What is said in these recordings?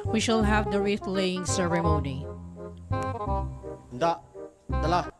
We shall have the wreath-laying ceremony. Dala.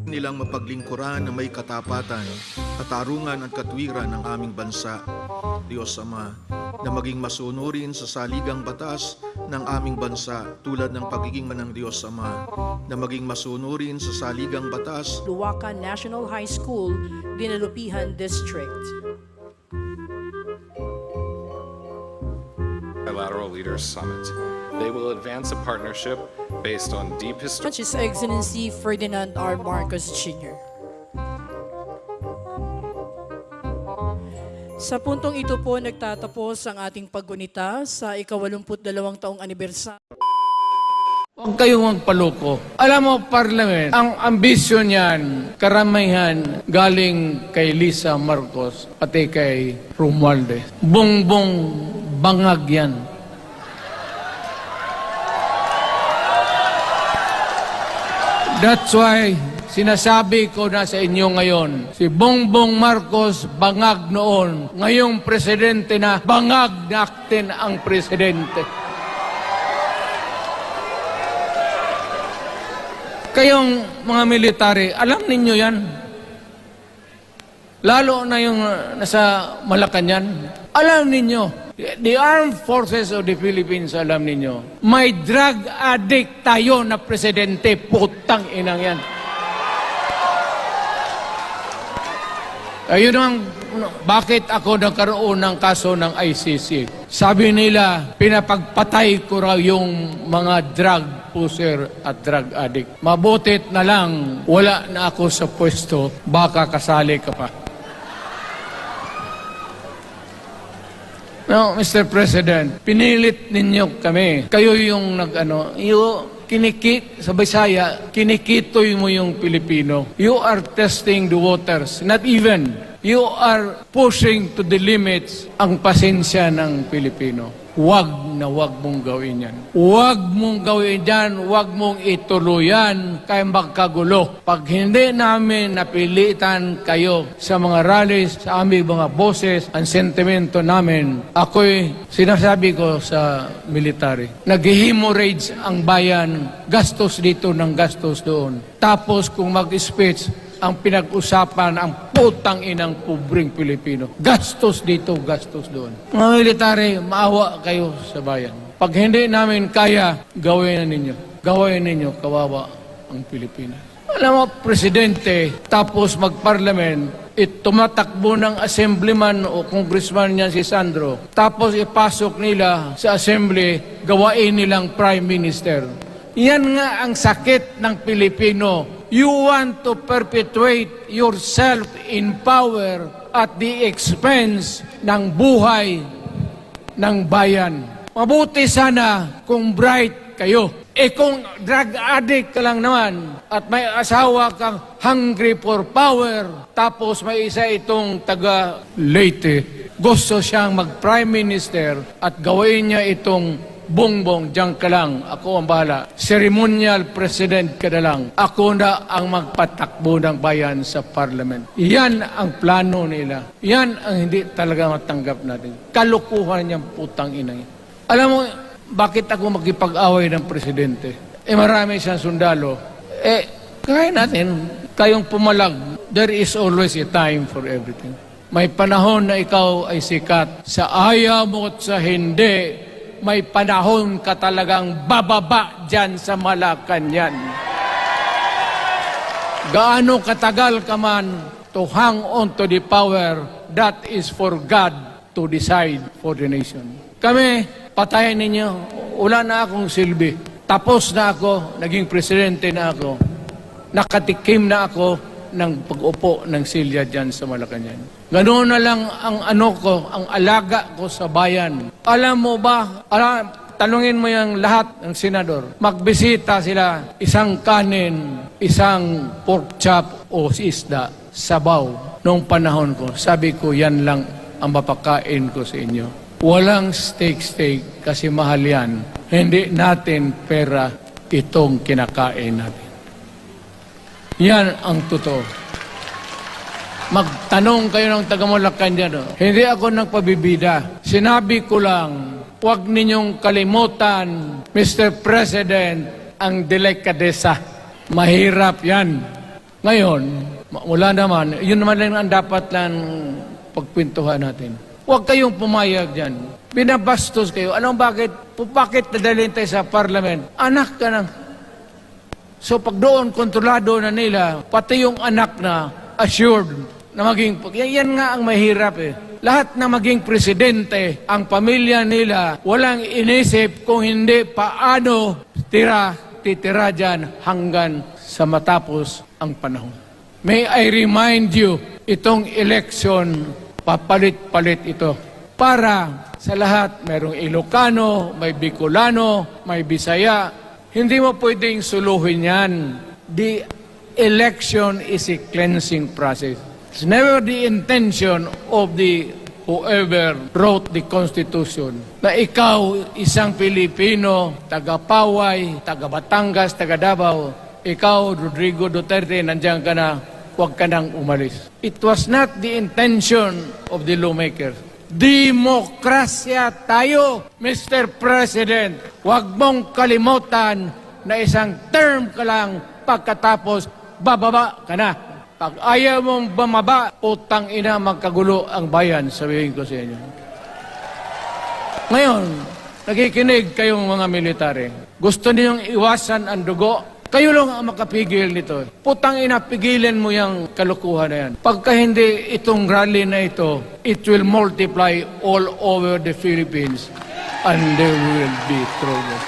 Nilang mapaglingkuran na may katapatan, katarungan at katwiran ng aming bansa, Diyos Ama, na maging masunurin sa saligang batas ng aming bansa tulad ng pagiging manang Diyos Ama, na maging masunurin sa saligang batas Luwakan National High School, Dinalupihan District. Bilateral Leaders Summit. They will advance a partnership based on deep history. His Excellency Ferdinand R. Marcos Jr. Sa puntong ito po nagtatapos ang ating paggunita sa ika-82 taong anibersaryo. Huwag kayong magpaloko. Alam mo, Parliament, ang ambisyon niyan, karamihan galing kay Lisa Marcos, pati kay Romualdez. Bongbong bangag yan. That's why sinasabi ko na sa inyo ngayon, si Bongbong Marcos bangag noon, ngayong presidente na bangag natin ang presidente. Kayong mga military, alam ninyo yan. Lalo na yung nasa Malacanang. Alam ninyo, the Armed Forces of the Philippines, alam ninyo, may drug addict tayo na presidente, putang inang yan. Ayun ang bakit ako nagkaroon ng kaso ng ICC. Sabi nila, pinapagpatay ko raw yung mga drug pusher at drug addict. Mabutit na lang, wala na ako sa pwesto, baka kasali ka pa. No, Mr. President, pinilit ninyo kami. Kayo yung sa Bisaya, kinikitoy mo yung Pilipino. You are testing the waters. Not even. You are pushing to the limits ang pasensya ng Pilipino. Huwag mong gawin yan. Huwag mong gawin yan. Huwag mong ituluyan kaya magkagulo. Pag hindi namin napilitan kayo sa mga rallies, sa aming mga boses, ang sentimento namin, ako'y sinasabi ko sa military, nag-hemorrhage ang bayan, gastos dito ng gastos doon. Tapos kung mag-speech, ang pinag-usapan ang putang inang pobreng Pilipino. Gastos dito, gastos doon. Mga military, maawa kayo sa bayan. Pag hindi namin kaya, gawin na ninyo. Gawin ninyo, kawawa ang Pilipinas. Alam mo, Presidente, tapos mag-parliament, tumatakbo ng assemblyman o congressman niya si Sandro. Tapos ipasok nila sa assembly, gawain nilang prime minister. Yan nga ang sakit ng Pilipino. You want to perpetuate yourself in power at the expense ng buhay ng bayan. Mabuti sana kung bright kayo. Kung drug addict ka lang naman at may asawa kang hungry for power, tapos may isa itong taga Leyte, gusto siyang mag-prime minister at gawin niya itong Bongbong, diyan ka lang, ako ang bahala. Ceremonial president ka na lang. Ako na ang magpatakbo ng bayan sa parliament. Yan ang plano nila. Yan ang hindi talaga matanggap natin. Kalukuhan niyang putang ina. Alam mo, bakit ako makipag-away ng presidente? Marami siyang sundalo. Kaya natin, kayong pumalag, there is always a time for everything. May panahon na ikaw ay sikat. Sa ayaw mo at sa hindi, may panahon ka talagang bababa dyan sa Malacanang. Gaano katagal ka man to hang on to the power, that is for God to decide for the nation. Kami, patayin ninyo, wala na akong silbi. Tapos na ako, naging presidente na ako. Nakatikim na ako ng pag-upo ng silya dyan sa Malacanang. Ganoon na lang ang ang alaga ko sa bayan. Alam mo ba, tanungin mo yung lahat ng senador. Magbisita sila, isang kanin, isang pork chop o isda, sabaw. Noong panahon ko, sabi ko, yan lang ang mapakain ko sa inyo. Walang steak kasi mahal yan. Hindi natin pera itong kinakain natin. Yan ang totoo. Magtanong kayo ng taga-Malacanang. Hindi ako nagpabibida. Sinabi ko lang, huwag ninyong kalimutan, Mr. President, ang delikadesa. Mahirap yan. Ngayon, wala naman, yun naman lang ang dapat lang pagpintuhan natin. Huwag kayong pumayag dyan. Binabastos kayo. Anong bakit? Bakit nadalhin tayo sa parliament? Anak ka ng... So pag doon, kontrolado na nila, pati yung anak na assured na maging... Yan nga ang mahirap eh. Lahat na maging presidente, ang pamilya nila, walang inisip kung hindi paano titira dyan hanggang sa matapos ang panahon. May I remind you, itong election, papalit-palit ito. Para sa lahat, mayroong Ilocano, may Bicolano, may Bisaya. Hindi mo pwedeng suluhin yan. The election is a cleansing process. It's never the intention of whoever wrote the Constitution na ikaw, isang Pilipino, taga-Paway, taga-Batangas, taga-Davao, ikaw, Rodrigo Duterte, nandiyan ka na, huwag ka nang umalis. It was not the intention of the lawmakers. Demokrasya tayo, Mr. President. Huwag mong kalimutan na isang term ka lang pagkatapos bababa ka na. Pag ayaw mong bumaba, utang ina magkagulo ang bayan, sabihin ko sa inyo. Ngayon, nakikinig kayong mga military. Gusto ninyong iwasan ang dugo? Kayo lang ang makapigil nito. Putang ina, pigilan mo yung kalukuhan na yan. Pagka hindi itong rally na ito, it will multiply all over the Philippines and there will be trouble.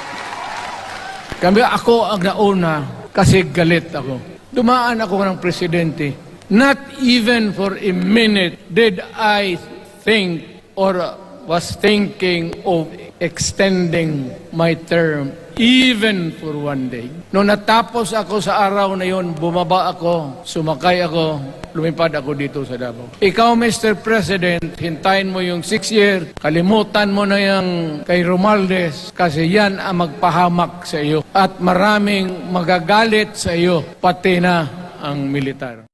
Kami ako ang nauna kasi galit ako. Dumaan ako ng presidente. Not even for a minute did I think or was thinking of extending my term even for one day. Nung natapos ako sa araw na yon, bumaba ako, sumakay ako, lumipad ako dito sa Davao. Ikaw, Mr. President, hintayin mo yung 6 year, kalimutan mo na yung kay Romualdez kasi yan ang magpahamak sa iyo. At maraming magagalit sa iyo, pati na ang militar.